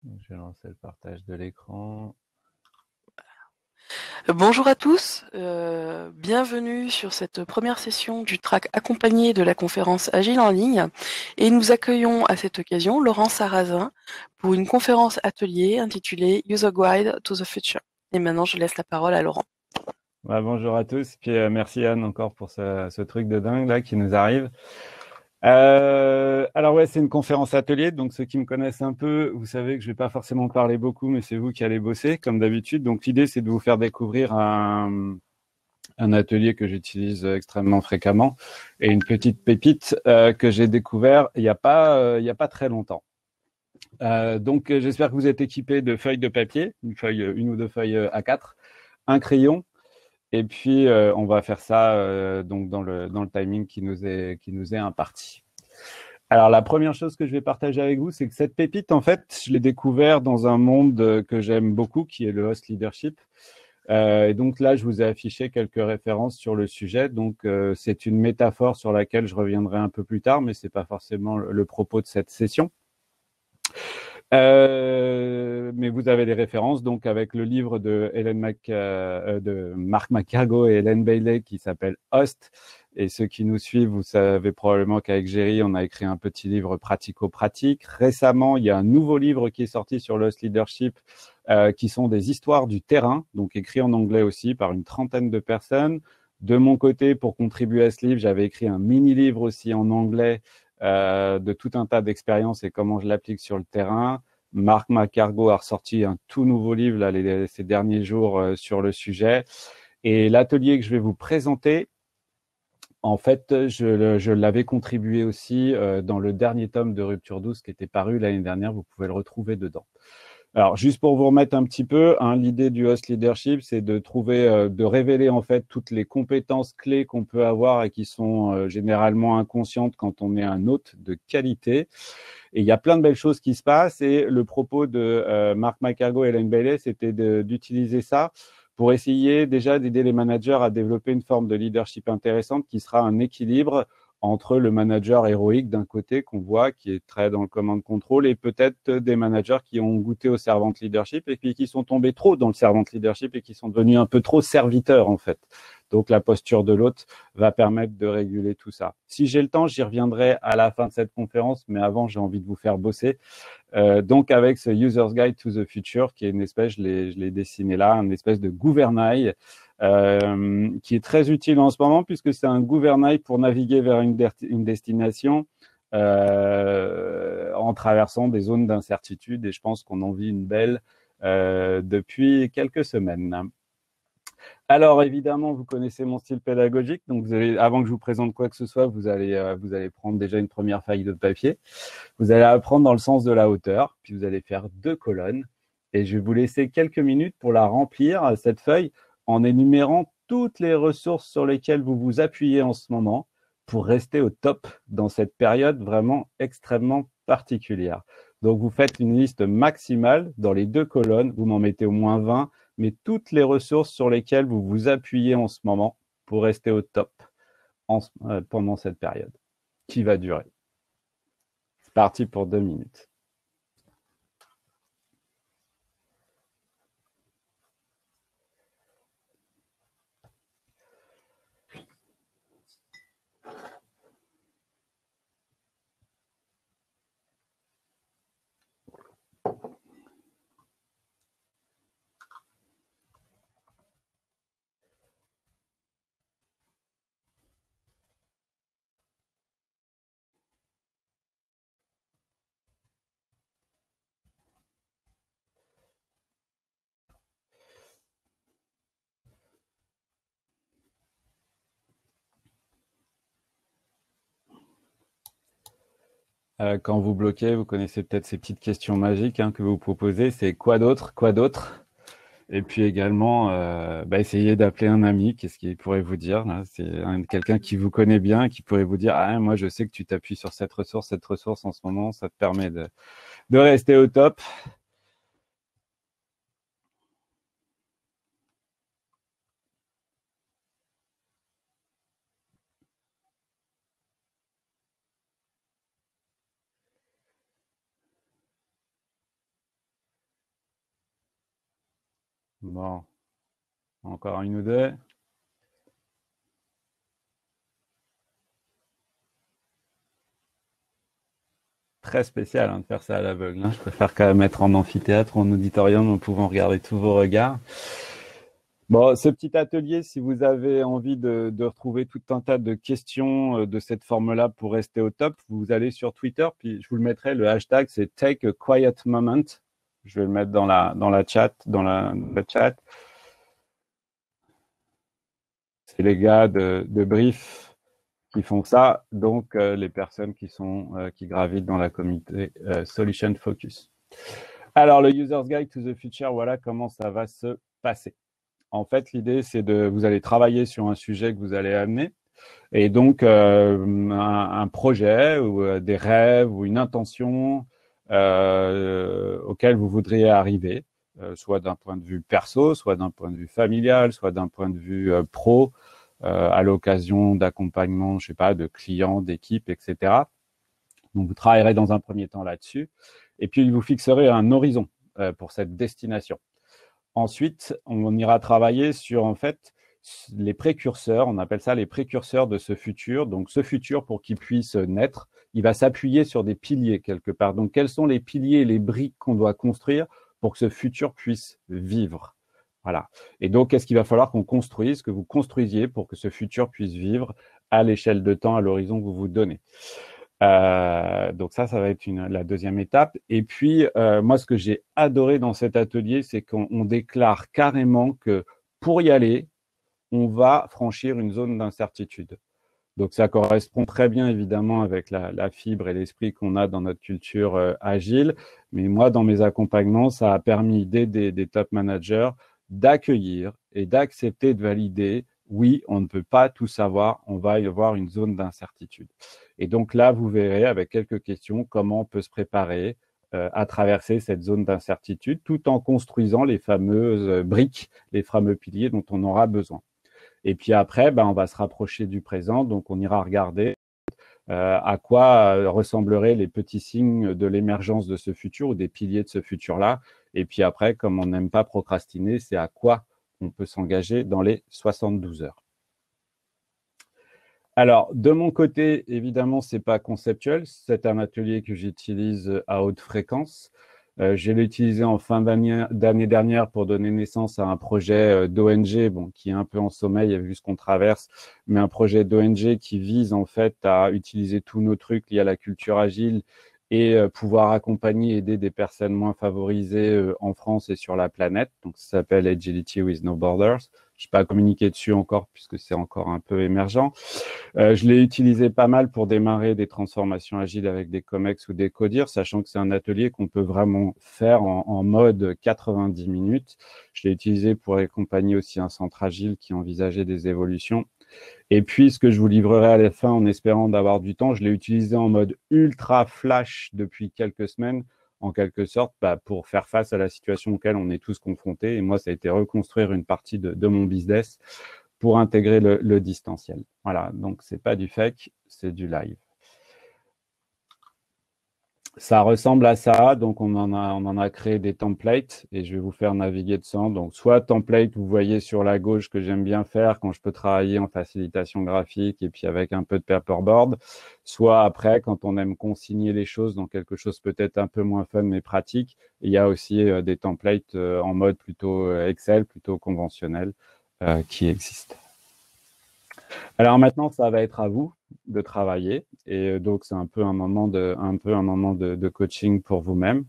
Donc, je vais lancer le partage de l'écran. Bonjour à tous, bienvenue sur cette première session du track accompagné de la conférence Agile en ligne et nous accueillons à cette occasion Laurent Sarrazin pour une conférence atelier intitulée User Guide to the Future. Et maintenant je laisse la parole à Laurent. Bonjour à tous, puis merci Anne encore pour ce truc de dingue là qui nous arrive. Alors ouais, c'est une conférence atelier, donc ceux qui me connaissent un peu, vous savez que je vais pas forcément parler beaucoup, mais c'est vous qui allez bosser comme d'habitude. Donc l'idée c'est de vous faire découvrir un atelier que j'utilise extrêmement fréquemment et une petite pépite que j'ai découvert il y a pas très longtemps. Donc j'espère que vous êtes équipés de feuilles de papier, une ou deux feuilles A4, un crayon. Et puis, on va faire ça donc dans le timing qui nous est imparti. Alors, la première chose que je vais partager avec vous, c'est que cette pépite, en fait, je l'ai découvert dans un monde que j'aime beaucoup, qui est le host leadership. Et donc là, je vous ai affiché quelques références sur le sujet. Donc, c'est une métaphore sur laquelle je reviendrai un peu plus tard, mais c'est pas forcément le propos de cette session. Mais vous avez des références donc avec le livre de Mark McCargo et Helen Bailey qui s'appelle Host. Et ceux qui nous suivent, vous savez probablement qu'avec Géry, on a écrit un petit livre pratico-pratique. Récemment, il y a un nouveau livre qui est sorti sur l'host leadership, qui sont des histoires du terrain, donc écrit en anglais aussi par une trentaine de personnes. De mon côté, pour contribuer à ce livre, j'avais écrit un mini-livre aussi en anglais de tout un tas d'expériences et comment je l'applique sur le terrain. Marc Macargo a ressorti un tout nouveau livre là, ces derniers jours sur le sujet. Et l'atelier que je vais vous présenter, en fait, je l'avais contribué aussi dans le dernier tome de Rupture 12 qui était paru l'année dernière. Vous pouvez le retrouver dedans. Alors, juste pour vous remettre un petit peu, hein, l'idée du host leadership, c'est de trouver, de révéler en fait toutes les compétences clés qu'on peut avoir et qui sont généralement inconscientes quand on est un hôte de qualité. Et il y a plein de belles choses qui se passent. Et le propos de Mark McCargo et Ellen Bailey, c'était d'utiliser ça pour essayer déjà d'aider les managers à développer une forme de leadership intéressante qui sera un équilibre entre le manager héroïque d'un côté qu'on voit, qui est très dans le command control, et peut-être des managers qui ont goûté au servant leadership et puis qui sont tombés trop dans le servant leadership et qui sont devenus un peu trop serviteurs en fait. Donc la posture de l'hôte va permettre de réguler tout ça. Si j'ai le temps, j'y reviendrai à la fin de cette conférence, mais avant, j'ai envie de vous faire bosser. Donc avec ce User's Guide to the Future, qui est une espèce, je l'ai dessiné là, une espèce de gouvernail qui est très utile en ce moment puisque c'est un gouvernail pour naviguer vers une destination en traversant des zones d'incertitude. Et je pense qu'on en vit une belle depuis quelques semaines. Alors évidemment, vous connaissez mon style pédagogique, donc vous allez, avant que je vous présente quoi que ce soit, vous allez prendre déjà une première feuille de papier. Vous allez apprendre dans le sens de la hauteur, puis vous allez faire deux colonnes. Et je vais vous laisser quelques minutes pour la remplir, cette feuille, en énumérant toutes les ressources sur lesquelles vous vous appuyez en ce moment pour rester au top dans cette période vraiment extrêmement particulière. Donc, vous faites une liste maximale dans les deux colonnes, vous m'en mettez au moins 20, mais toutes les ressources sur lesquelles vous vous appuyez en ce moment pour rester au top pendant cette période qui va durer. C'est parti pour 2 minutes. Quand vous bloquez, vous connaissez peut-être ces petites questions magiques hein, que vous proposez. C'est quoi d'autre? Quoi d'autre? Et puis également, essayez d'appeler un ami. Qu'est-ce qu'il pourrait vous dire là? C'est quelqu'un qui vous connaît bien, qui pourrait vous dire, ah, moi je sais que tu t'appuies sur cette ressource en ce moment, ça te permet de rester au top. Bon, encore une ou deux. Très spécial hein, de faire ça à l'aveugle. Hein. Je préfère quand même être en amphithéâtre, en auditorium, en pouvant regarder tous vos regards. Bon, ce petit atelier, si vous avez envie de retrouver tout un tas de questions de cette forme-là pour rester au top, vous allez sur Twitter, puis je vous le mettrai, le hashtag c'est Take a Quiet Moment. Je vais le mettre dans la chat, le chat. C'est les gars de Brief qui font ça, donc les personnes qui gravitent dans la communauté Solution Focus. Alors, le User's Guide to the Future, voilà comment ça va se passer. En fait, l'idée, c'est vous allez travailler sur un sujet que vous allez amener, et donc un projet ou des rêves ou une intention auquel vous voudriez arriver, soit d'un point de vue perso, soit d'un point de vue familial, soit d'un point de vue pro, à l'occasion d'accompagnement, je sais pas, de clients, d'équipes, etc. Donc, vous travaillerez dans un premier temps là-dessus, et puis vous fixerez un horizon pour cette destination. Ensuite, on ira travailler sur, en fait, les précurseurs, on appelle ça les précurseurs de ce futur. Donc, ce futur, pour qu'il puisse naître, il va s'appuyer sur des piliers quelque part. Donc, quels sont les piliers et les briques qu'on doit construire pour que ce futur puisse vivre? Voilà. Et donc, qu'est-ce qu'il va falloir qu'on construise, que vous construisiez pour que ce futur puisse vivre à l'échelle de temps, à l'horizon que vous vous donnez? Donc ça va être la deuxième étape. Et puis, moi, ce que j'ai adoré dans cet atelier, c'est qu'on déclare carrément que pour y aller, on va franchir une zone d'incertitude. Donc ça correspond très bien évidemment avec la fibre et l'esprit qu'on a dans notre culture agile. Mais moi, dans mes accompagnements, ça a permis d'aider des top managers d'accueillir et d'accepter de valider. Oui, on ne peut pas tout savoir, on va y avoir une zone d'incertitude. Et donc là, vous verrez avec quelques questions comment on peut se préparer à traverser cette zone d'incertitude tout en construisant les fameuses briques, les fameux piliers dont on aura besoin. Et puis après, on va se rapprocher du présent, donc on ira regarder à quoi ressembleraient les petits signes de l'émergence de ce futur ou des piliers de ce futur-là. Et puis après, comme on n'aime pas procrastiner, c'est à quoi on peut s'engager dans les 72 heures. Alors, de mon côté, évidemment, ce n'est pas conceptuel. C'est un atelier que j'utilise à haute fréquence. Je l'ai utilisé en fin d'année dernière pour donner naissance à un projet d'ONG, qui est un peu en sommeil vu ce qu'on traverse, mais un projet d'ONG qui vise en fait à utiliser tous nos trucs liés à la culture agile et pouvoir accompagner et aider des personnes moins favorisées en France et sur la planète. Donc, ça s'appelle Agility with No Borders. Je n'ai pas communiqué dessus encore puisque c'est encore un peu émergent. Je l'ai utilisé pas mal pour démarrer des transformations agiles avec des COMEX ou des CODIR, sachant que c'est un atelier qu'on peut vraiment faire en mode 90 minutes. Je l'ai utilisé pour accompagner aussi un centre agile qui envisageait des évolutions. Et puis, ce que je vous livrerai à la fin en espérant d'avoir du temps, je l'ai utilisé en mode ultra flash depuis quelques semaines, en quelque sorte, pour faire face à la situation auquel on est tous confrontés. Et moi, ça a été reconstruire une partie de mon business pour intégrer le distanciel. Voilà, donc c'est pas du fake, c'est du live. Ça ressemble à ça, donc on en a créé des templates et je vais vous faire naviguer dedans. Donc soit template, vous voyez sur la gauche que j'aime bien faire quand je peux travailler en facilitation graphique et puis avec un peu de paperboard, soit après quand on aime consigner les choses dans quelque chose peut-être un peu moins fun mais pratique, il y a aussi des templates en mode plutôt Excel, plutôt conventionnel qui existent. Alors maintenant, ça va être à vous de travailler et donc c'est un peu un moment de coaching pour vous-même.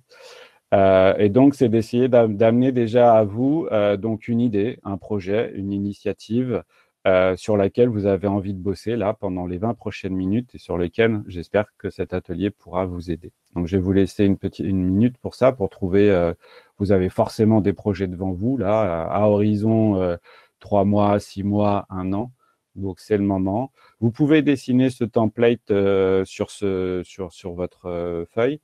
Et donc c'est d'essayer d'amener déjà à vous donc une idée, un projet, une initiative sur laquelle vous avez envie de bosser là pendant les 20 prochaines minutes et sur lesquelles j'espère que cet atelier pourra vous aider. Donc je vais vous laisser une minute pour ça, pour trouver. Vous avez forcément des projets devant vous là à horizon 3 mois, 6 mois, 1 an. Donc, c'est le moment. Vous pouvez dessiner ce template sur votre feuille.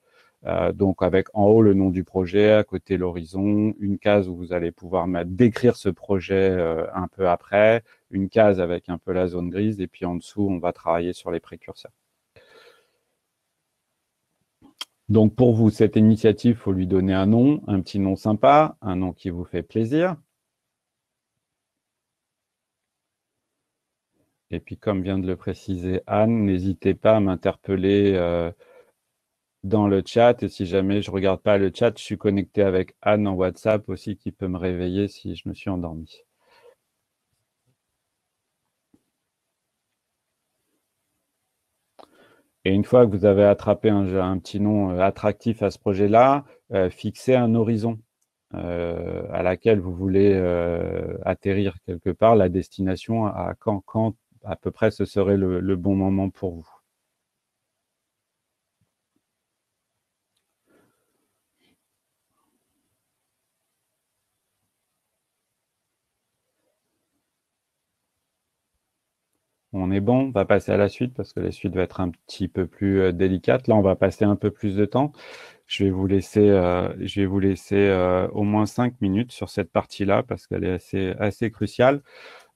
Donc, avec en haut le nom du projet, à côté l'horizon, une case où vous allez pouvoir décrire ce projet un peu après, une case avec un peu la zone grise, et puis en dessous, on va travailler sur les précurseurs. Donc, pour vous, cette initiative, il faut lui donner un nom, un petit nom sympa, un nom qui vous fait plaisir. Et puis, comme vient de le préciser Anne, n'hésitez pas à m'interpeller dans le chat. Et si jamais je regarde pas le chat, je suis connecté avec Anne en WhatsApp aussi qui peut me réveiller si je me suis endormi. Et une fois que vous avez attrapé un petit nom attractif à ce projet-là, fixez un horizon à laquelle vous voulez atterrir quelque part, la destination, à quand à peu près ce serait le bon moment pour vous. On est bon, on va passer à la suite parce que la suite va être un petit peu plus délicate. Là, on va passer un peu plus de temps. Je vais vous laisser, au moins 5 minutes sur cette partie-là parce qu'elle est assez cruciale.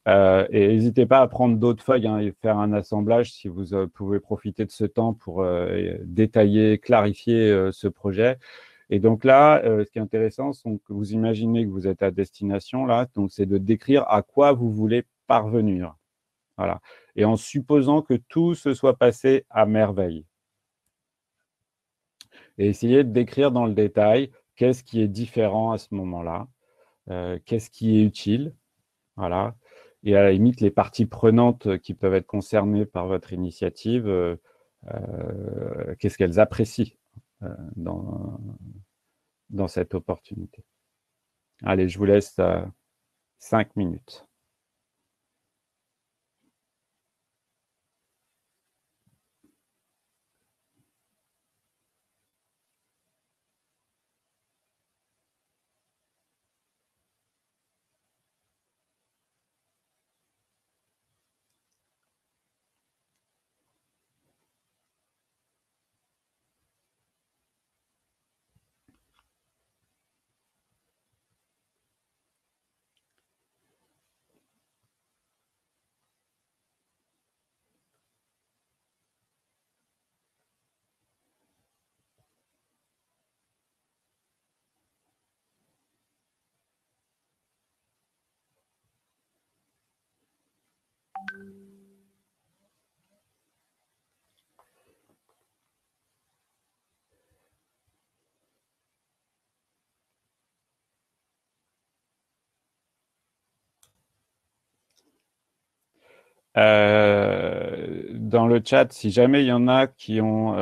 Et n'hésitez pas à prendre d'autres feuilles hein, et faire un assemblage si vous pouvez profiter de ce temps pour détailler, clarifier ce projet. Et donc là, ce qui est intéressant, c'est que vous imaginez que vous êtes à destination là, donc c'est de décrire à quoi vous voulez parvenir. Voilà. Et en supposant que tout se soit passé à merveille. Et essayez de décrire dans le détail qu'est-ce qui est différent à ce moment-là, qu'est-ce qui est utile, voilà. Et à la limite, les parties prenantes qui peuvent être concernées par votre initiative, qu'est-ce qu'elles apprécient dans, dans cette opportunité. Allez, je vous laisse 5 minutes. Dans le chat, si jamais il y en a qui ont,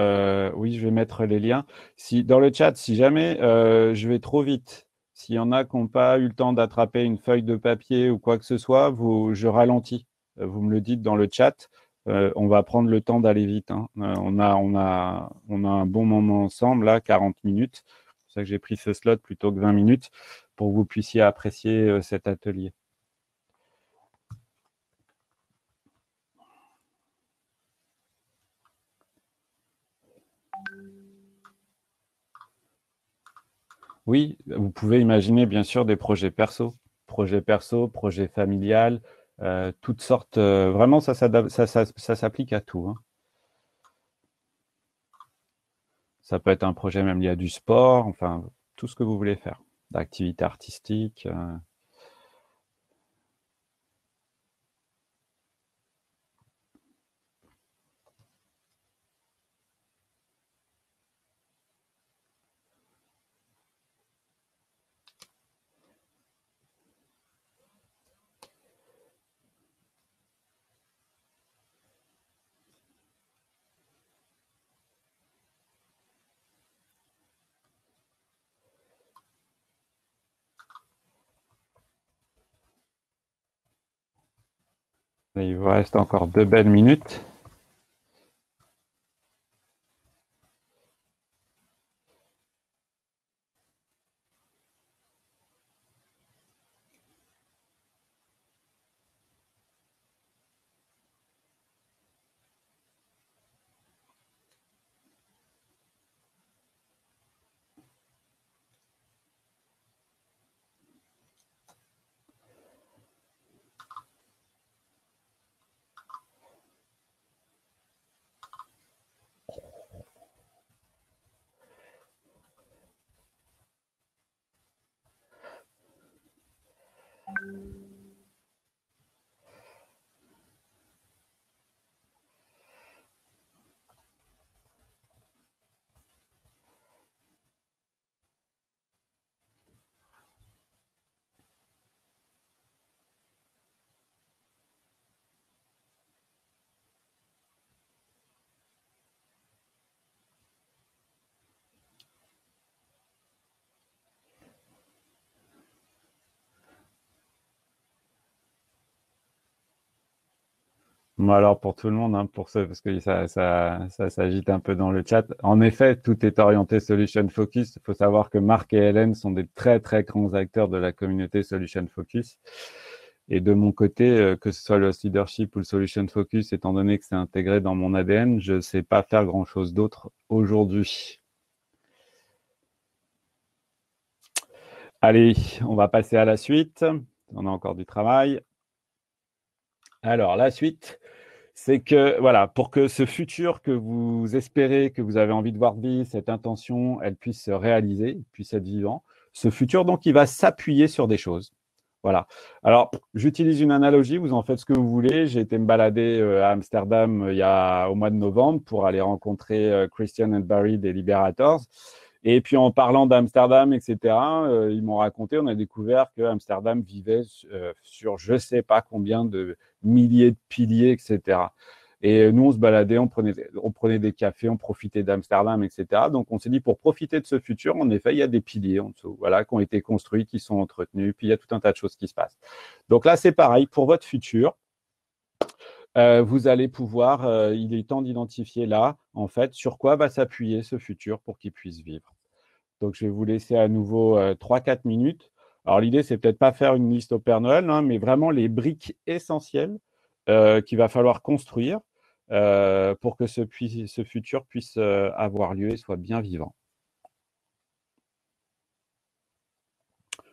oui, je vais mettre les liens. Si dans le chat, si jamais je vais trop vite, s'il y en a qui n'ont pas eu le temps d'attraper une feuille de papier ou quoi que ce soit, je ralentis. Vous me le dites dans le chat. On va prendre le temps d'aller vite. Hein. On a un bon moment ensemble là, 40 minutes. C'est pour ça que j'ai pris ce slot plutôt que 20 minutes pour que vous puissiez apprécier cet atelier. Oui, vous pouvez imaginer bien sûr des projets perso, projets familial, toutes sortes. Vraiment, ça s'applique à tout. Hein. Ça peut être un projet même lié à du sport, enfin tout ce que vous voulez faire, d'activités artistiques. Et il vous reste encore 2 belles minutes. Alors pour tout le monde, hein, pour ceux, parce que ça s'agite un peu dans le chat. En effet, tout est orienté Solution Focus. Il faut savoir que Marc et Hélène sont des très très grands acteurs de la communauté Solution Focus. Et de mon côté, que ce soit le Host Leadership ou le Solution Focus, étant donné que c'est intégré dans mon ADN, je ne sais pas faire grand-chose d'autre aujourd'hui. Allez, on va passer à la suite. On a encore du travail. Alors, la suite, c'est que, voilà, pour que ce futur que vous espérez, que vous avez envie de voir vivre, cette intention, elle puisse se réaliser, puisse être vivant, ce futur, donc, il va s'appuyer sur des choses. Voilà. Alors, j'utilise une analogie, vous en faites ce que vous voulez. J'ai été me balader à Amsterdam au mois de novembre pour aller rencontrer Christian and Barry des Liberators. Et puis, en parlant d'Amsterdam, etc., ils m'ont raconté, on a découvert que Amsterdam vivait sur je ne sais pas combien de milliers de piliers, etc. Et nous, on se baladait, on prenait des cafés, on profitait d'Amsterdam, etc. Donc, on s'est dit, pour profiter de ce futur, en effet, il y a des piliers en dessous, voilà, qui ont été construits, qui sont entretenus, puis il y a tout un tas de choses qui se passent. Donc là, c'est pareil, pour votre futur, vous allez pouvoir, il est temps d'identifier là, en fait, sur quoi va s'appuyer ce futur pour qu'il puisse vivre. Donc, je vais vous laisser à nouveau 3-4 minutes. Alors, l'idée, c'est peut-être pas faire une liste au Père Noël, hein, mais vraiment les briques essentielles qu'il va falloir construire pour que ce futur puisse avoir lieu et soit bien vivant.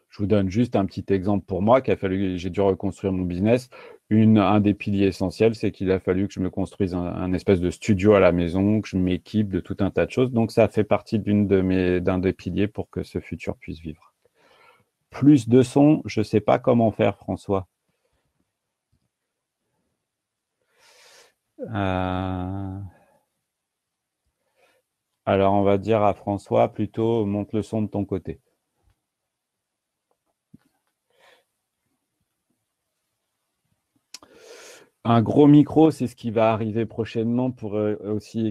Je vous donne juste un petit exemple pour moi, j'ai dû reconstruire mon business. Un des piliers essentiels, c'est qu'il a fallu que je me construise un espèce de studio à la maison, que je m'équipe de tout un tas de choses. Donc, ça fait partie d'un des piliers pour que ce futur puisse vivre. Plus de son, je ne sais pas comment faire, François. Alors, on va dire à François, plutôt, monte le son de ton côté. Un gros micro, c'est ce qui va arriver prochainement pour aussi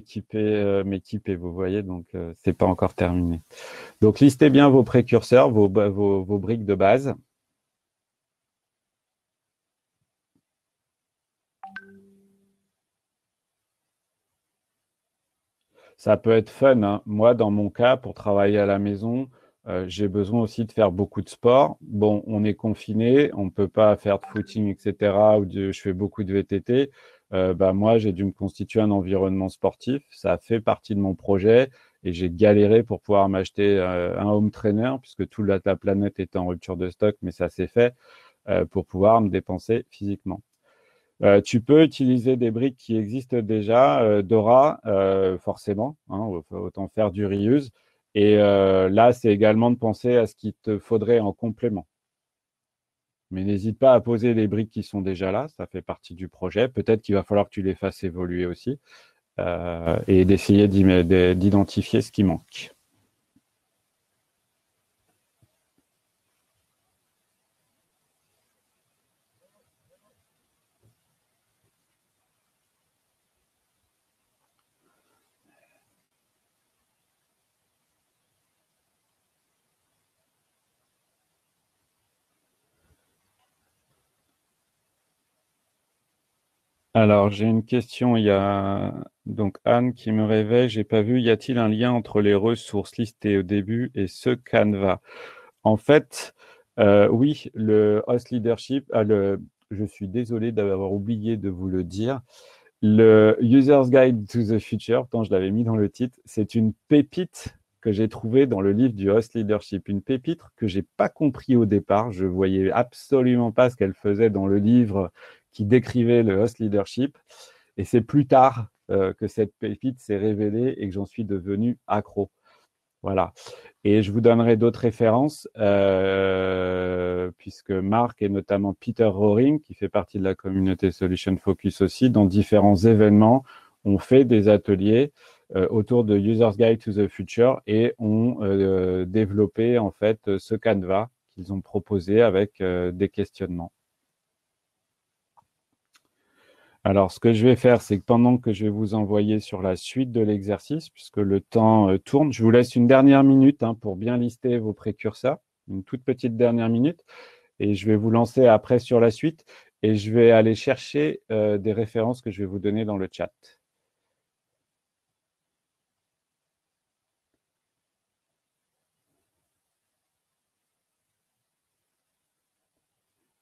m'équiper, vous voyez, donc c'est pas encore terminé. Donc, listez bien vos précurseurs, vos briques de base. Ça peut être fun, hein. Moi, dans mon cas, pour travailler à la maison, j'ai besoin aussi de faire beaucoup de sport. Bon, on est confiné, on ne peut pas faire de footing, etc. Je fais beaucoup de VTT. Moi, j'ai dû me constituer un environnement sportif. Ça fait partie de mon projet et j'ai galéré pour pouvoir m'acheter un home trainer puisque toute la planète était en rupture de stock, mais ça s'est fait pour pouvoir me dépenser physiquement. Tu peux utiliser des briques qui existent déjà, Dora, forcément, hein, autant faire du reuse. Et là, c'est également de penser à ce qu'il te faudrait en complément. Mais n'hésite pas à poser les briques qui sont déjà là, ça fait partie du projet. Peut-être qu'il va falloir que tu les fasses évoluer aussi et d'essayer d'identifier ce qui manque. Alors, j'ai une question. Il y a donc Anne qui me réveille. J'ai pas vu. Y a-t-il un lien entre les ressources listées au début et ce Canva? En fait, oui, le Host Leadership, je suis désolé d'avoir oublié de vous le dire. Le User's Guide to the Future, tant je l'avais mis dans le titre, c'est une pépite que j'ai trouvée dans le livre du Host Leadership. Une pépite que j'ai pas compris au départ. Je voyais absolument pas ce qu'elle faisait dans le livre qui décrivait le Host Leadership. Et c'est plus tard que cette pépite s'est révélée et que j'en suis devenu accro. Voilà. Et je vous donnerai d'autres références, puisque Marc et notamment Peter Rohring, qui fait partie de la communauté Solution Focus aussi, dans différents événements, ont fait des ateliers autour de User's Guide to the Future et ont développé en fait ce Canva qu'ils ont proposé avec des questionnements. Alors, ce que je vais faire, c'est que pendant que je vais vous envoyer sur la suite de l'exercice, puisque le temps tourne, je vous laisse une dernière minute pour bien lister vos précurseurs, une toute petite dernière minute, et je vais vous lancer après sur la suite. et je vais aller chercher des références que je vais vous donner dans le chat.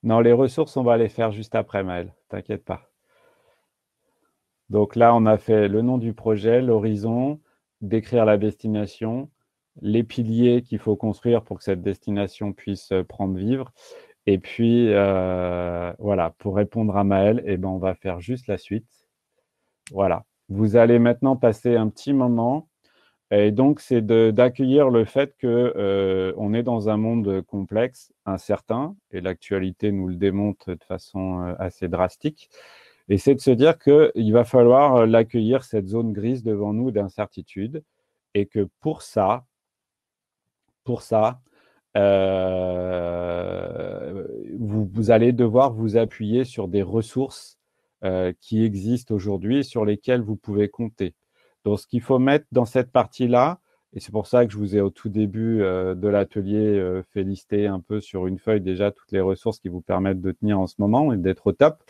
Non, les ressources, on va les faire juste après, Maël. T'inquiète pas. Donc là, on a fait le nom du projet, l'horizon, décrire la destination, les piliers qu'il faut construire pour que cette destination puisse prendre vivre. Et puis, voilà, pour répondre à Maël, eh ben, on va faire juste la suite. Voilà. Vous allez maintenant passer un petit moment. Et donc, c'est d'accueillir le fait que on est dans un monde complexe, incertain, et l'actualité nous le démontre de façon assez drastique. Et c'est de se dire qu'il va falloir l'accueillir, cette zone grise devant nous d'incertitude, et que pour ça, vous allez devoir vous appuyer sur des ressources qui existent aujourd'hui et sur lesquelles vous pouvez compter. Donc, ce qu'il faut mettre dans cette partie-là, et c'est pour ça que je vous ai au tout début de l'atelier fait lister un peu sur une feuille déjà toutes les ressources qui vous permettent de tenir en ce moment et d'être au top,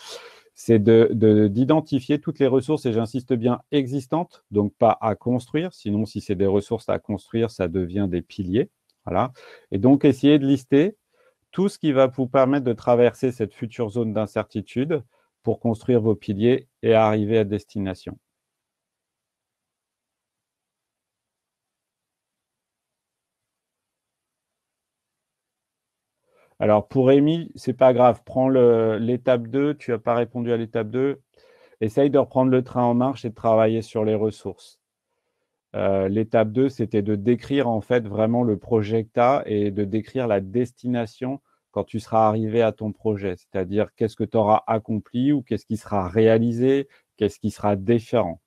c'est d'identifier toutes les ressources, et j'insiste bien, existantes, donc pas à construire, sinon si c'est des ressources à construire, ça devient des piliers. Voilà. Et donc, essayez de lister tout ce qui va vous permettre de traverser cette future zone d'incertitude pour construire vos piliers et arriver à destination. Alors, pour Amy, c'est pas grave. Prends l'étape 2. Tu n'as pas répondu à l'étape 2. Essaye de reprendre le train en marche et de travailler sur les ressources. L'étape 2, c'était de décrire en fait vraiment le projet que tu as et de décrire la destination quand tu seras arrivé à ton projet. C'est-à-dire qu'est-ce que tu auras accompli ou qu'est-ce qui sera réalisé, qu'est-ce qui sera différent.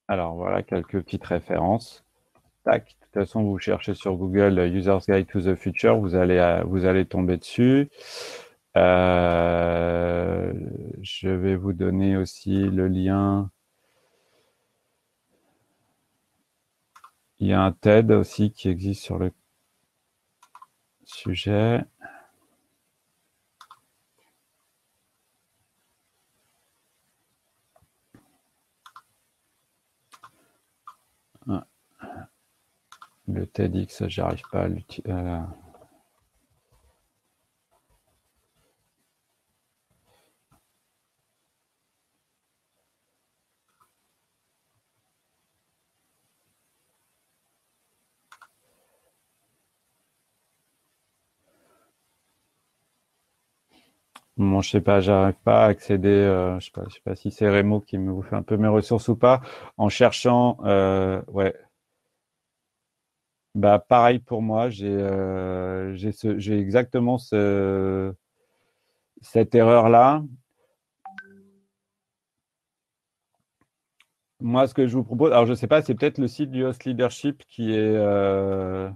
Alors voilà quelques petites références. Tac. De toute façon, vous cherchez sur Google User's Guide to the Future, vous allez tomber dessus. Je vais vous donner aussi le lien. Il y a un TED aussi qui existe sur le sujet. Le TEDx, j'arrive pas à l'utiliser. Bon, je sais pas, j'arrive pas à accéder. Je sais pas si c'est Rémo qui me vous fait un peu mes ressources ou pas. En cherchant, ouais. Bah pareil pour moi, j'ai exactement cette erreur-là. Moi, ce que je vous propose, alors je sais pas, c'est peut-être le site du Host Leadership qui est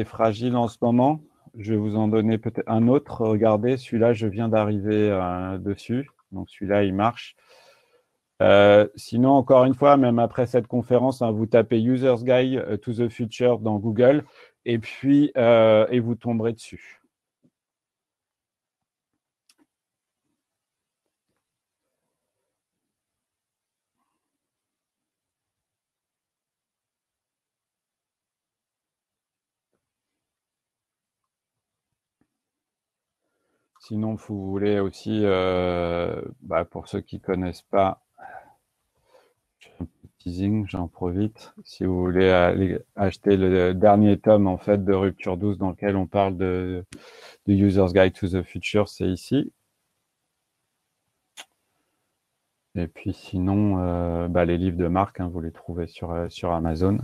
fragile en ce moment. Je vais vous en donner peut-être un autre. Regardez, celui-là, je viens d'arriver dessus. Donc celui-là, il marche. Sinon, encore une fois, même après cette conférence, hein, vous tapez User's Guide to the Future dans Google et puis et vous tomberez dessus. Sinon, vous voulez aussi, pour ceux qui ne connaissent pas, teasing, j'en profite. Si vous voulez aller acheter le dernier tome en fait de Rupture 12 dans lequel on parle de User's Guide to the Future, c'est ici. Et puis sinon, les livres de Marc, hein, vous les trouvez sur Amazon.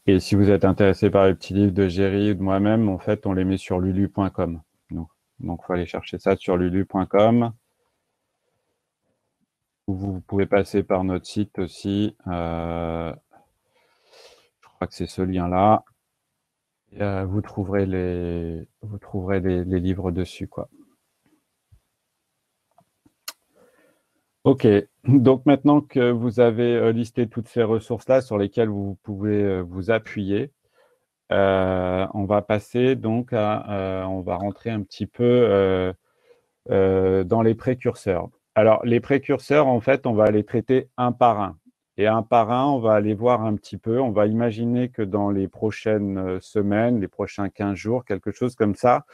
Et si vous êtes intéressé par les petits livres de Géry ou de moi-même, en fait, on les met sur lulu.com. Donc, il faut aller chercher ça sur lulu.com. Vous pouvez passer par notre site aussi. Je crois que c'est ce lien-là. Vous trouverez les livres dessus, quoi. Ok, donc maintenant que vous avez listé toutes ces ressources-là sur lesquelles vous pouvez vous appuyer, on va passer donc on va rentrer un petit peu dans les précurseurs. Alors, les précurseurs, en fait, on va les traiter un par un. Et un par un, on va aller voir un petit peu. On va imaginer que dans les prochaines semaines, les prochains 15 jours, quelque chose comme ça,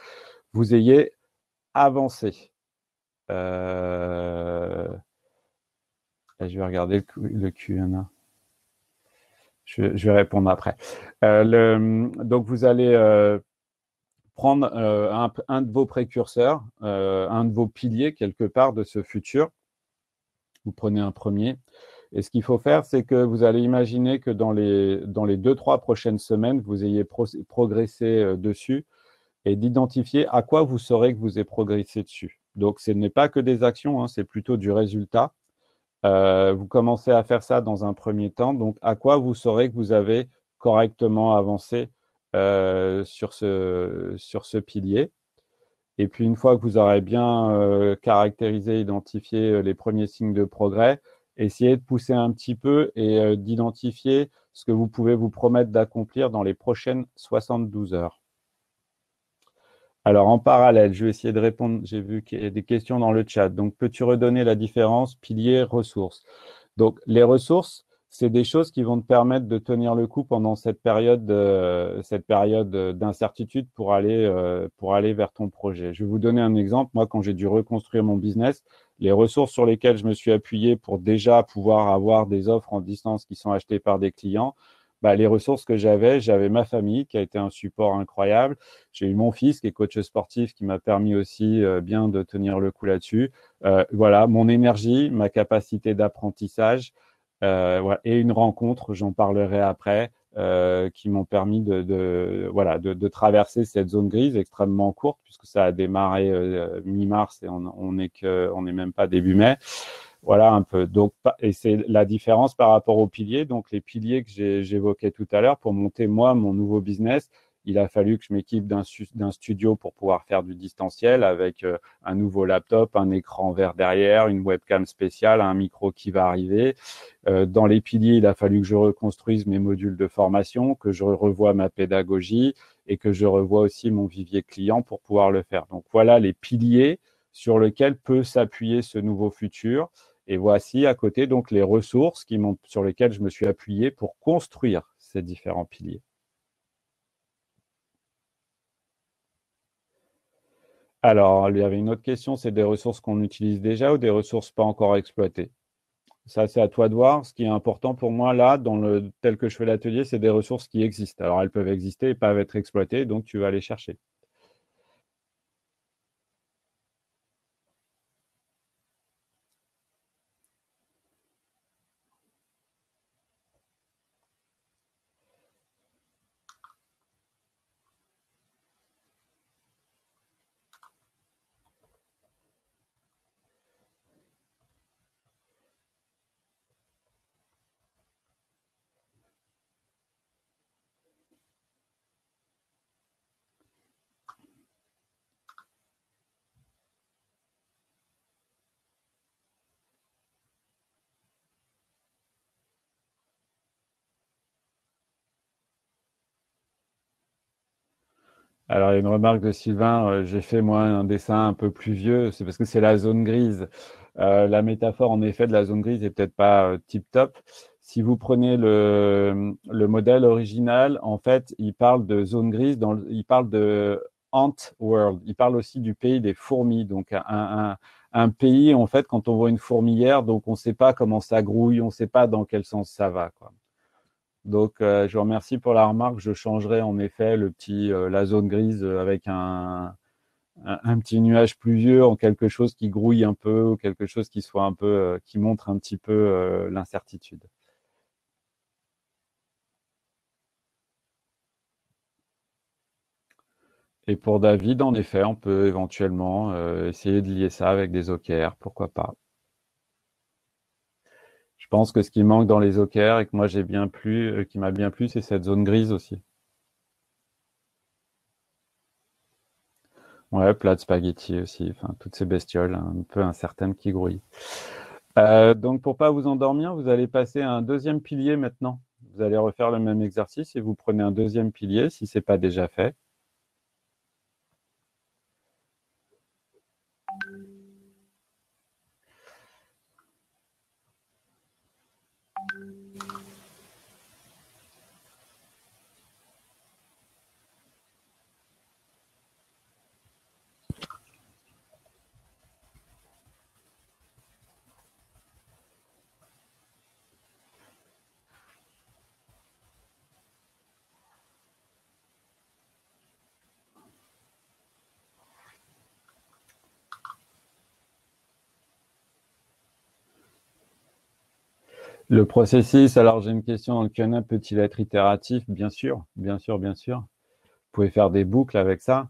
vous ayez avancé. Je vais regarder le Q&A. Je vais répondre après. Donc, vous allez prendre un de vos précurseurs, un de vos piliers quelque part de ce futur. Vous prenez un premier. Et ce qu'il faut faire, c'est que vous allez imaginer que dans les 2-3 prochaines semaines, vous ayez progressé dessus et d'identifier à quoi vous saurez que vous avez progressé dessus. Donc, ce n'est pas que des actions, hein, c'est plutôt du résultat. Vous commencez à faire ça dans un premier temps. Donc, à quoi vous saurez que vous avez correctement avancé sur ce pilier. Et puis, une fois que vous aurez bien caractérisé, identifié les premiers signes de progrès, essayez de pousser un petit peu et d'identifier ce que vous pouvez vous promettre d'accomplir dans les prochaines 72 heures. Alors, en parallèle, je vais essayer de répondre. J'ai vu qu'il y a des questions dans le chat. Donc, peux-tu redonner la différence pilier, ressources? Donc, les ressources, c'est des choses qui vont te permettre de tenir le coup pendant cette période d'incertitude pour aller vers ton projet. Je vais vous donner un exemple. Moi, quand j'ai dû reconstruire mon business, les ressources sur lesquelles je me suis appuyé pour déjà pouvoir avoir des offres en distance qui sont achetées par des clients, bah, les ressources que j'avais ma famille qui a été un support incroyable. J'ai eu mon fils qui est coach sportif qui m'a permis aussi bien de tenir le coup là-dessus. Voilà, mon énergie, ma capacité d'apprentissage voilà, et une rencontre, j'en parlerai après, qui m'ont permis voilà, de traverser cette zone grise extrêmement courte puisque ça a démarré mi-mars et on est même pas début mai. Voilà un peu. Donc, et c'est la différence par rapport aux piliers. Donc, les piliers que j'évoquais tout à l'heure pour monter moi mon nouveau business, il a fallu que je m'équipe d'un studio pour pouvoir faire du distanciel avec un nouveau laptop, un écran vert derrière, une webcam spéciale, un micro qui va arriver. Dans les piliers, il a fallu que je reconstruise mes modules de formation, que je revoie ma pédagogie et que je revoie aussi mon vivier client pour pouvoir le faire. Donc voilà les piliers sur lesquels peut s'appuyer ce nouveau futur. Et voici à côté donc les ressources sur lesquelles je me suis appuyé pour construire ces différents piliers. Alors, il y avait une autre question, c'est des ressources qu'on utilise déjà ou des ressources pas encore exploitées? Ça, c'est à toi de voir. Ce qui est important pour moi, là, tel que je fais l'atelier, c'est des ressources qui existent. Alors, elles peuvent exister et peuvent être exploitées, donc tu vas aller chercher. Alors, il y a une remarque de Sylvain, j'ai fait moi un dessin un peu plus vieux, c'est parce que c'est la zone grise. La métaphore, en effet, de la zone grise est peut-être pas tip-top. Si vous prenez le modèle original, en fait, il parle de zone grise, il parle de Ant World. Il parle aussi du pays des fourmis. Donc, un pays, en fait, quand on voit une fourmilière, donc on ne sait pas comment ça grouille, on ne sait pas dans quel sens ça va, quoi. Donc, je vous remercie pour la remarque. Je changerai en effet la zone grise avec un petit nuage pluvieux en quelque chose qui grouille un peu ou quelque chose qui soit un peu, qui montre un petit peu l'incertitude. Et pour David, en effet, on peut éventuellement essayer de lier ça avec des OKR, pourquoi pas. pense que ce qui manque dans les OKR et que moi j'ai bien plu, qui m'a bien plu, c'est cette zone grise aussi. Ouais, plat de spaghetti aussi, enfin toutes ces bestioles un peu incertaines qui grouillent. Donc pour pas vous endormir, vous allez passer à un deuxième pilier maintenant. Vous allez refaire le même exercice et vous prenez un deuxième pilier si c'est pas déjà fait. Le processus, alors j'ai une question dans le Q&A, peut-il être itératif? Bien sûr, bien sûr, bien sûr. Vous pouvez faire des boucles avec ça.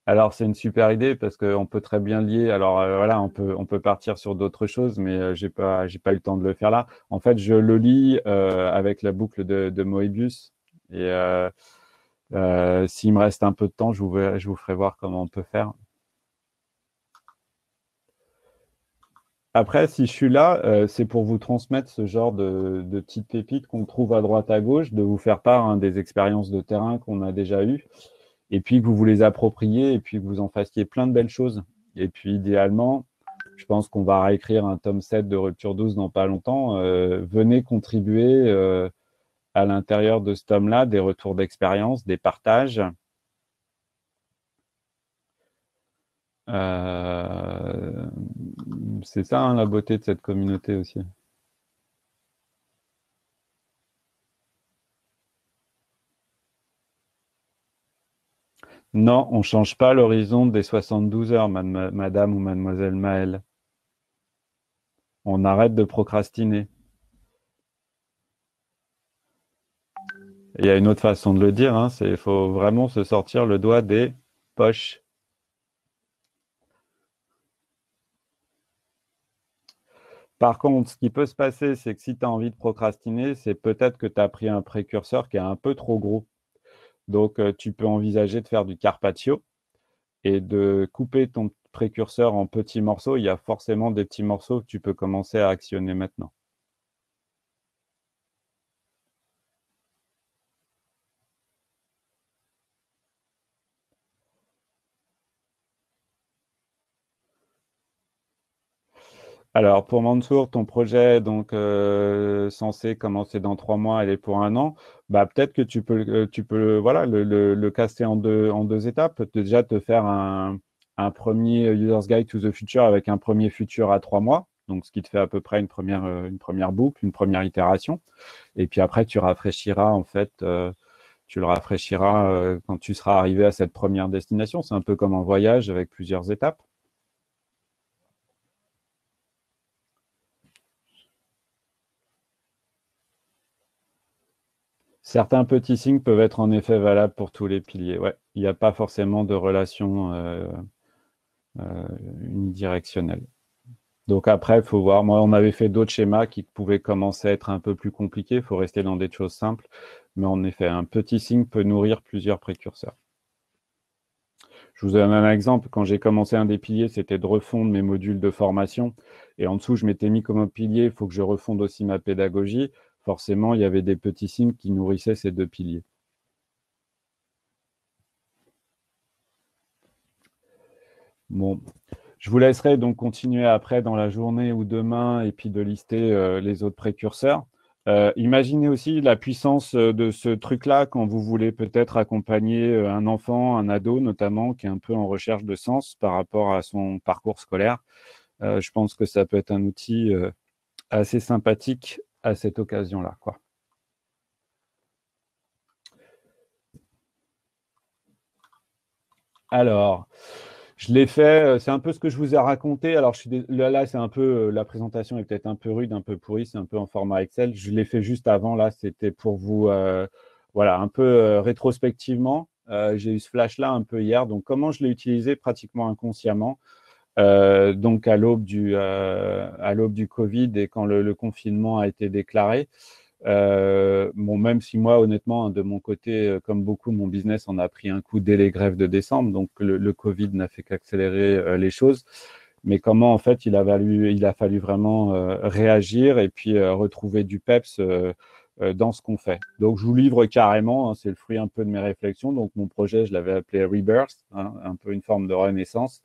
Alors c'est une super idée parce qu'on peut très bien lier. Alors voilà, on peut partir sur d'autres choses, mais j'ai pas eu le temps de le faire là. En fait, je le lis avec la boucle de Moebius. Et s'il me reste un peu de temps, je vous ferai voir comment on peut faire. Après, si je suis là, c'est pour vous transmettre ce genre de petites pépites qu'on trouve à droite à gauche, de vous faire part des expériences de terrain qu'on a déjà eues, et puis que vous vous les appropriez, et puis que vous en fassiez plein de belles choses. Et puis, idéalement, je pense qu'on va réécrire un tome 7 de Rupture 12 dans pas longtemps. Venez contribuer à l'intérieur de ce tome-là, des retours d'expérience, des partages. C'est ça, hein, la beauté de cette communauté aussi. Non, on ne change pas l'horizon des 72 heures, madame ou mademoiselle Maëlle. On arrête de procrastiner. Il y a une autre façon de le dire, hein, il faut vraiment se sortir le doigt des poches. Par contre, ce qui peut se passer, c'est que si tu as envie de procrastiner, c'est peut-être que tu as pris un précurseur qui est un peu trop gros. Donc, tu peux envisager de faire du carpaccio et de couper ton précurseur en petits morceaux. Il y a forcément des petits morceaux que tu peux commencer à actionner maintenant. Alors, pour Mansour, ton projet donc censé commencer dans 3 mois, elle est pour un an. Bah, peut-être que tu peux voilà, le casser en deux étapes. Déjà, te faire un premier User's Guide to the Future avec un premier futur à 3 mois. Donc, ce qui te fait à peu près une première boucle, une première itération. Et puis après, tu rafraîchiras, en fait, tu le rafraîchiras quand tu seras arrivé à cette première destination. C'est un peu comme un voyage avec plusieurs étapes. Certains petits signes peuvent être en effet valables pour tous les piliers. Ouais, il n'y a pas forcément de relation unidirectionnelle. Donc après, il faut voir. Moi, on avait fait d'autres schémas qui pouvaient commencer à être un peu plus compliqués. Il faut rester dans des choses simples. Mais en effet, un petit signe peut nourrir plusieurs précurseurs. Je vous donne un exemple. Quand j'ai commencé un des piliers, c'était de refondre mes modules de formation. Et en dessous, je m'étais mis comme un pilier, il faut que je refonde aussi ma pédagogie. Forcément, il y avait des petits signes qui nourrissaient ces deux piliers. Bon, je vous laisserai donc continuer après dans la journée ou demain et puis de lister les autres précurseurs. Imaginez aussi la puissance de ce truc-là quand vous voulez peut-être accompagner un enfant, un ado notamment, qui est un peu en recherche de sens par rapport à son parcours scolaire. Je pense que ça peut être un outil assez sympathique à cette occasion-là, quoi. Alors, je l'ai fait, c'est un peu ce que je vous ai raconté. Alors, là, c'est un peu, la présentation est peut-être un peu rude, un peu pourrie, c'est un peu en format Excel. Je l'ai fait juste avant, là, c'était pour vous, voilà, un peu rétrospectivement. J'ai eu ce flash-là un peu hier. Donc, comment je l'ai utilisé pratiquement inconsciemment. donc à l'aube du Covid et quand le confinement a été déclaré. Bon, même si moi, honnêtement, hein, de mon côté, comme beaucoup, mon business en a pris un coup dès les grèves de décembre, donc le Covid n'a fait qu'accélérer les choses. Mais comment, en fait, il a fallu vraiment réagir et puis retrouver du peps dans ce qu'on fait. Donc, je vous livre carrément, hein, c'est le fruit un peu de mes réflexions. Donc, mon projet, je l'avais appelé Rebirth, hein, un peu une forme de renaissance.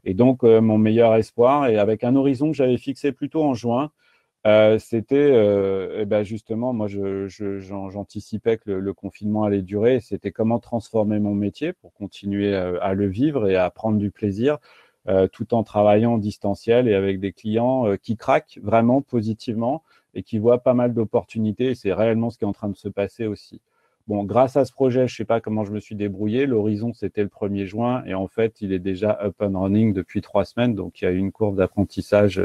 Et donc, mon meilleur espoir, et avec un horizon que j'avais fixé plutôt en juin, c'était eh ben justement, moi, j'anticipais que le confinement allait durer. C'était comment transformer mon métier pour continuer à le vivre et à prendre du plaisir, tout en travaillant en distanciel et avec des clients qui craquent vraiment positivement et qui voient pas mal d'opportunités. Et c'est réellement ce qui est en train de se passer aussi. Bon, grâce à ce projet, je sais pas comment je me suis débrouillé. L'horizon, c'était le 1er juin et en fait, il est déjà up and running depuis 3 semaines. Donc, il y a une courbe d'apprentissage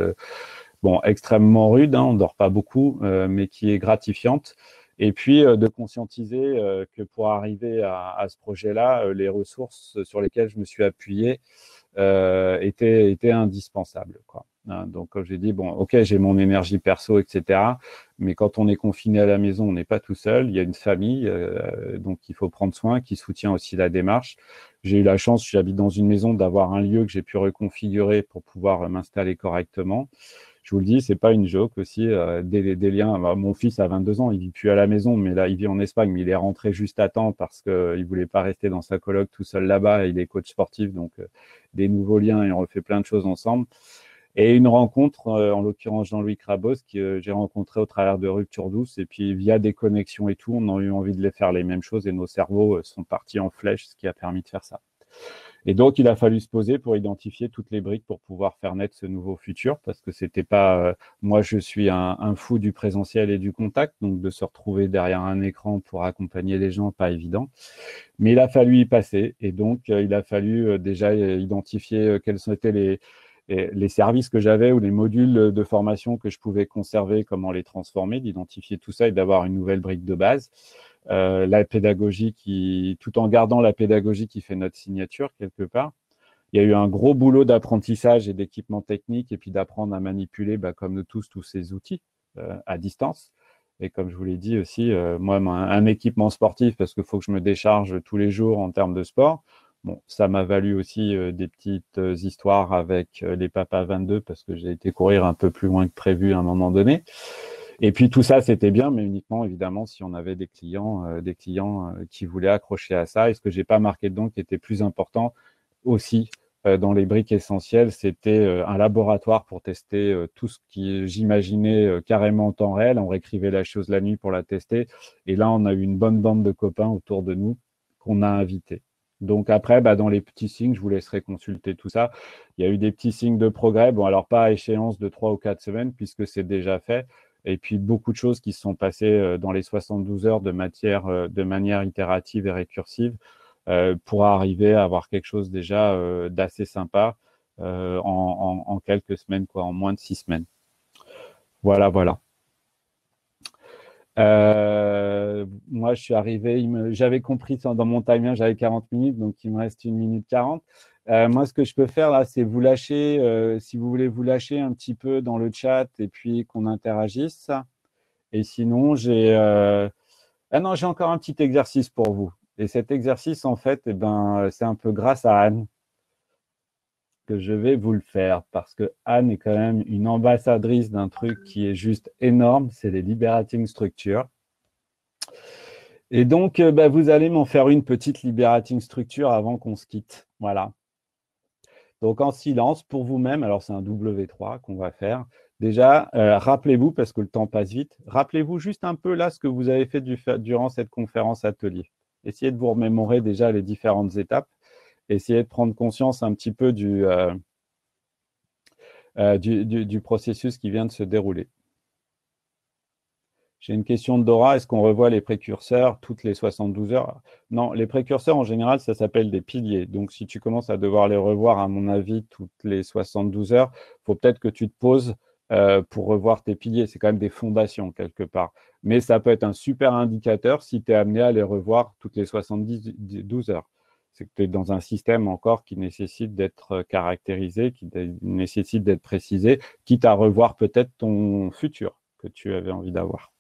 bon, extrêmement rude, hein, on ne dort pas beaucoup, mais qui est gratifiante. Et puis, de conscientiser que pour arriver à ce projet-là, les ressources sur lesquelles je me suis appuyé étaient indispensables, quoi. Hein, donc, comme j'ai dit, bon, ok, j'ai mon énergie perso, etc. Mais quand on est confiné à la maison, on n'est pas tout seul. Il y a une famille, donc il faut prendre soin, qui soutient aussi la démarche. J'ai eu la chance, j'habite dans une maison, d'avoir un lieu que j'ai pu reconfigurer pour pouvoir m'installer correctement. Je vous le dis, c'est pas une joke aussi, des liens. Bah, mon fils a 22 ans, il vit plus à la maison, mais là, il vit en Espagne, mais il est rentré juste à temps parce qu'il voulait pas rester dans sa coloc tout seul là-bas. Il est coach sportif, donc des nouveaux liens et on refait plein de choses ensemble. Et une rencontre, en l'occurrence Jean-Louis Crabos, que j'ai rencontré au travers de Rupture Douce, et puis via des connexions et tout, on a eu envie de les faire les mêmes choses et nos cerveaux sont partis en flèche, ce qui a permis de faire ça. Et donc, il a fallu se poser pour identifier toutes les briques pour pouvoir faire naître ce nouveau futur, parce que c'était pas, moi, je suis un fou du présentiel et du contact, donc de se retrouver derrière un écran pour accompagner les gens, pas évident. Mais il a fallu y passer, et donc il a fallu déjà identifier quels étaient les services que j'avais ou les modules de formation que je pouvais conserver, comment les transformer, d'identifier tout ça et d'avoir une nouvelle brique de base. La pédagogie tout en gardant la pédagogie qui fait notre signature quelque part. Il y a eu un gros boulot d'apprentissage et d'équipement technique et puis d'apprendre à manipuler, comme nous tous ces outils à distance. Et comme je vous l'ai dit aussi, moi, un équipement sportif, parce qu'il faut que je me décharge tous les jours en termes de sport. Bon, ça m'a valu aussi des petites histoires avec les Papas 22, parce que j'ai été courir un peu plus loin que prévu à un moment donné. Et puis tout ça, c'était bien, mais uniquement évidemment si on avait des clients qui voulaient accrocher à ça. Et ce que j'ai pas marqué dedans, qui était plus important aussi dans les briques essentielles, c'était un laboratoire pour tester tout ce qui j'imaginais carrément en temps réel. On réécrivait la chose la nuit pour la tester. Et là, on a eu une bonne bande de copains autour de nous qu'on a invités. Donc après, dans les petits signes, je vous laisserai consulter tout ça. Il y a eu des petits signes de progrès. Bon, alors pas à échéance de 3 ou 4 semaines, puisque c'est déjà fait. Et puis beaucoup de choses qui se sont passées dans les 72 heures de manière itérative et récursive pour arriver à avoir quelque chose déjà d'assez sympa en quelques semaines, quoi, en moins de 6 semaines. Voilà, voilà. Moi, je suis arrivé, j'avais compris dans mon timer, j'avais 40 minutes, donc il me reste 1 minute 40. Moi, ce que je peux faire là, c'est vous lâcher, si vous voulez vous lâcher un petit peu dans le chat et puis qu'on interagisse. Et sinon, j'ai encore un petit exercice pour vous. Et cet exercice, en fait, c'est un peu grâce à Anne que je vais vous le faire, parce que Anne est quand même une ambassadrice d'un truc qui est juste énorme, c'est les liberating structures. Et donc, vous allez m'en faire une petite liberating structure avant qu'on se quitte. Voilà. Donc, en silence, pour vous-même, alors c'est un W3 qu'on va faire. Déjà, rappelez-vous, parce que le temps passe vite, rappelez-vous juste un peu là ce que vous avez fait durant cette conférence atelier. Essayez de vous remémorer déjà les différentes étapes. Essayez de prendre conscience un petit peu du processus qui vient de se dérouler. J'ai une question de Dora. Est-ce qu'on revoit les précurseurs toutes les 72 heures? Non, les précurseurs, en général, ça s'appelle des piliers. Donc, si tu commences à devoir les revoir, à mon avis, toutes les 72 heures, il faut peut-être que tu te poses pour revoir tes piliers. C'est quand même des fondations, quelque part. Mais ça peut être un super indicateur si tu es amené à les revoir toutes les 72 heures. C'est que tu es dans un système encore qui nécessite d'être caractérisé, qui nécessite d'être précisé, quitte à revoir peut-être ton futur que tu avais envie d'avoir.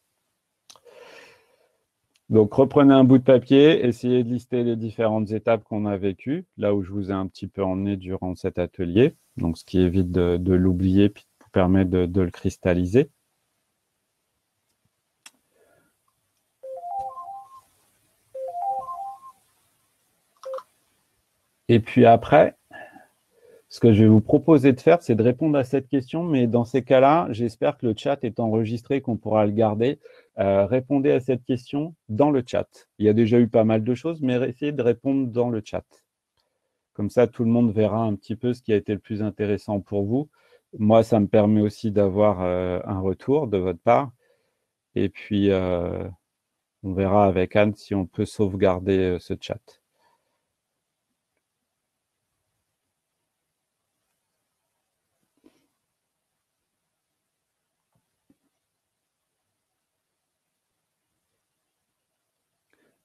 Donc, reprenez un bout de papier, essayez de lister les différentes étapes qu'on a vécues, là où je vous ai un petit peu emmené durant cet atelier, donc ce qui évite de l'oublier puis vous permet de le cristalliser. Et puis après, ce que je vais vous proposer de faire, c'est de répondre à cette question, mais dans ces cas-là, j'espère que le chat est enregistré, qu'on pourra le garder. Répondez à cette question dans le chat. Il y a déjà eu pas mal de choses, mais essayez de répondre dans le chat. Comme ça, tout le monde verra un petit peu ce qui a été le plus intéressant pour vous. Moi, ça me permet aussi d'avoir un retour de votre part. Et puis, on verra avec Anne si on peut sauvegarder ce chat.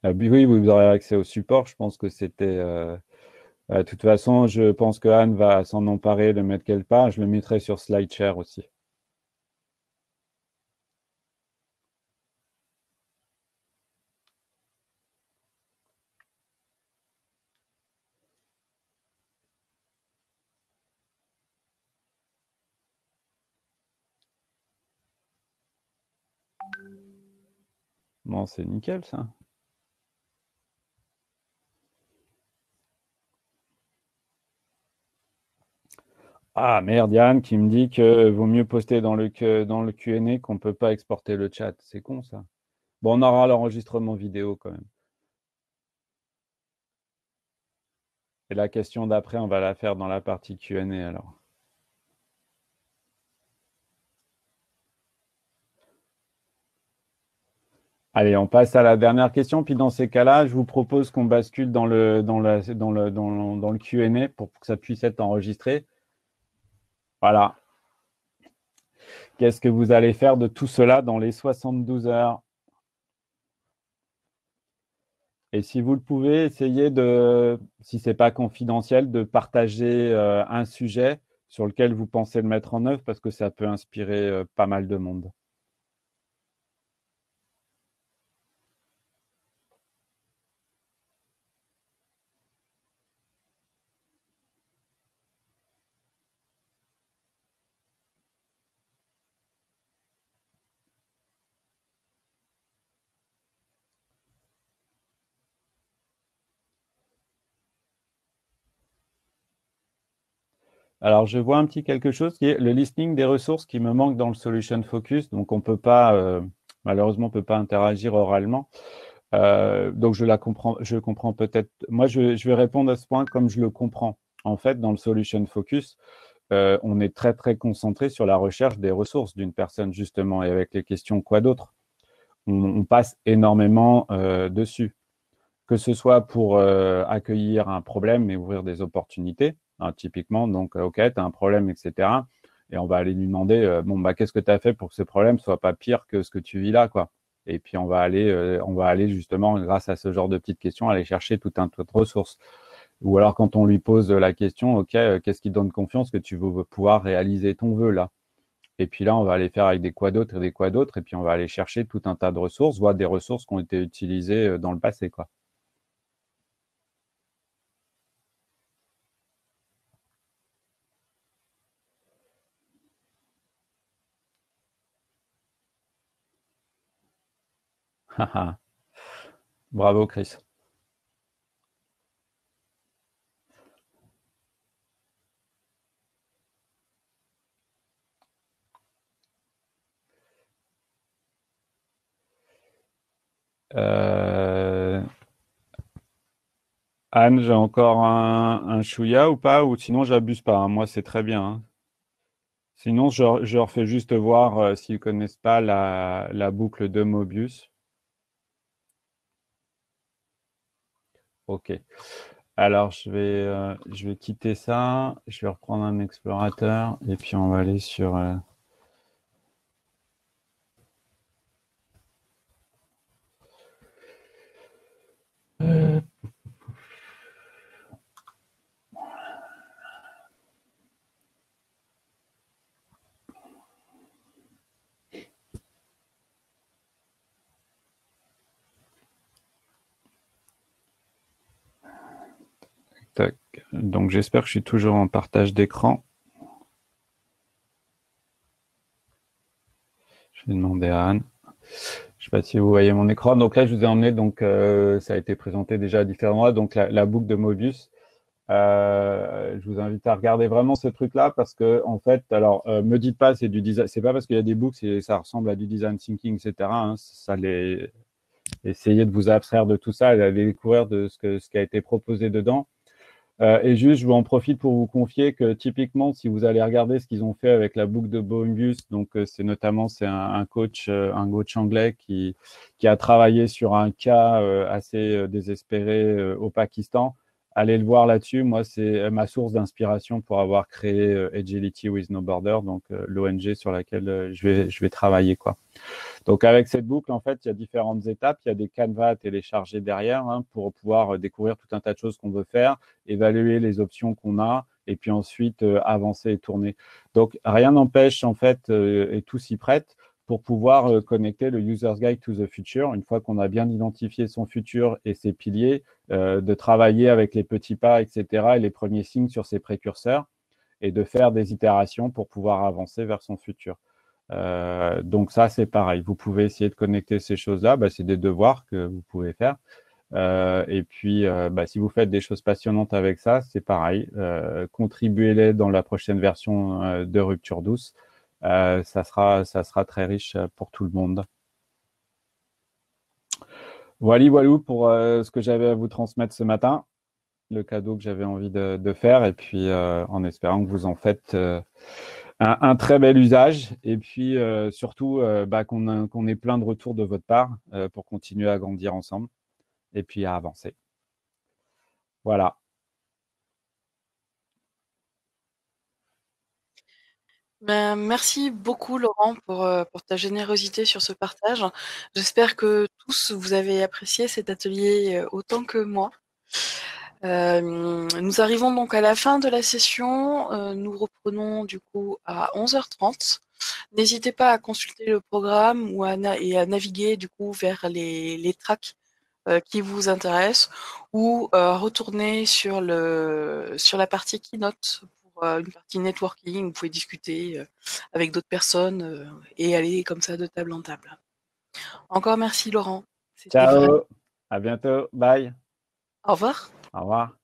Oui, vous aurez accès au support. Je pense que c'était... de toute façon, je pense que Anne va s'en emparer, le mettre quelque part. Je le mettrai sur SlideShare aussi. Bon, c'est nickel, ça. Ah, merde, Yann qui me dit que vaut mieux poster dans le Q&A qu'on ne peut pas exporter le chat. C'est con, ça. Bon, on aura l'enregistrement vidéo quand même. Et la question d'après, on va la faire dans la partie Q&A alors. Allez, on passe à la dernière question. Puis dans ces cas-là, je vous propose qu'on bascule dans le Q&A pour que ça puisse être enregistré. Voilà. Qu'est-ce que vous allez faire de tout cela dans les 72 heures? Et si vous le pouvez, essayez de, si ce n'est pas confidentiel, de partager un sujet sur lequel vous pensez le mettre en œuvre parce que ça peut inspirer pas mal de monde. Alors, je vois un petit quelque chose qui est le listing des ressources qui me manque dans le Solution Focus. Donc, on peut pas, malheureusement, on ne peut pas interagir oralement. Donc, je comprends peut-être. Moi, je vais répondre à ce point comme je le comprends. En fait, dans le Solution Focus, on est très, très concentré sur la recherche des ressources d'une personne, justement, et avec les questions quoi d'autre. On passe énormément dessus, que ce soit pour accueillir un problème et ouvrir des opportunités, hein, typiquement. Donc, OK, tu as un problème, etc. Et on va aller lui demander, bon, bah, qu'est-ce que tu as fait pour que ce problème ne soit pas pire que ce que tu vis là, quoi. Et puis, on va aller justement, grâce à ce genre de petites questions, aller chercher tout un tas de ressources. Ou alors, quand on lui pose la question, OK, qu'est-ce qui donne confiance que tu veux pouvoir réaliser ton vœu là? Et puis là, on va aller faire avec des quoi d'autres et des quoi d'autres, et puis on va aller chercher tout un tas de ressources, voire des ressources qui ont été utilisées dans le passé, quoi. Bravo, Chris. Anne, j'ai encore un chouïa ou pas? Ou sinon, j'abuse pas, hein. Moi, c'est très bien, hein. Sinon, je leur fais juste voir s'ils connaissent pas la boucle de Mobius. OK. Alors, je vais quitter ça. Je vais reprendre un explorateur et puis on va aller sur... Tac. Donc j'espère que je suis toujours en partage d'écran. Je vais demander à Anne. Je ne sais pas si vous voyez mon écran. Donc là, je vous ai emmené, donc ça a été présenté déjà à différents mois, donc la boucle de Mobius. Je vous invite à regarder vraiment ce truc-là parce que en fait, alors me dites pas c'est du design, c'est pas parce qu'il y a des books et ça ressemble à du design thinking, etc. Hein, ça les essayez de vous abstraire de tout ça et d'aller découvrir de ce qui a été proposé dedans. Et juste, je vous en profite pour vous confier que typiquement, si vous allez regarder ce qu'ils ont fait avec la boucle de Mobius, donc c'est notamment un coach anglais qui a travaillé sur un cas assez désespéré au Pakistan. Allez le voir là-dessus. Moi, c'est ma source d'inspiration pour avoir créé Agility with No Border, donc l'ONG sur laquelle je vais travailler, quoi. Donc, avec cette boucle, en fait, il y a différentes étapes. Il y a des canevas à télécharger derrière hein, pour pouvoir découvrir tout un tas de choses qu'on veut faire, évaluer les options qu'on a et puis ensuite avancer et tourner. Donc, rien n'empêche, en fait, et tout s'y prête pour pouvoir connecter le User's Guide to the Future, une fois qu'on a bien identifié son futur et ses piliers, de travailler avec les petits pas, etc., et les premiers signes sur ses précurseurs, et de faire des itérations pour pouvoir avancer vers son futur. Donc ça, c'est pareil. Vous pouvez essayer de connecter ces choses-là. Bah, c'est des devoirs que vous pouvez faire. Et puis, bah, si vous faites des choses passionnantes avec ça, c'est pareil. Contribuez-les dans la prochaine version de Rupture Douce. Ça sera très riche pour tout le monde. Voilou pour ce que j'avais à vous transmettre ce matin, le cadeau que j'avais envie de faire, et puis en espérant que vous en faites un très bel usage, et puis surtout bah, qu'on ait plein de retours de votre part pour continuer à grandir ensemble, et puis à avancer. Voilà. Ben, merci beaucoup Laurent pour ta générosité sur ce partage. J'espère que tous vous avez apprécié cet atelier autant que moi. Nous arrivons donc à la fin de la session. Nous reprenons du coup à 11h30. N'hésitez pas à consulter le programme et à naviguer du coup vers les tracks qui vous intéressent ou retourner sur la partie keynote pour une partie networking. Vous pouvez discuter avec d'autres personnes et aller comme ça de table en table. Encore merci Laurent. C'était vraiment... Ciao. À bientôt. Bye. Au revoir. Au revoir.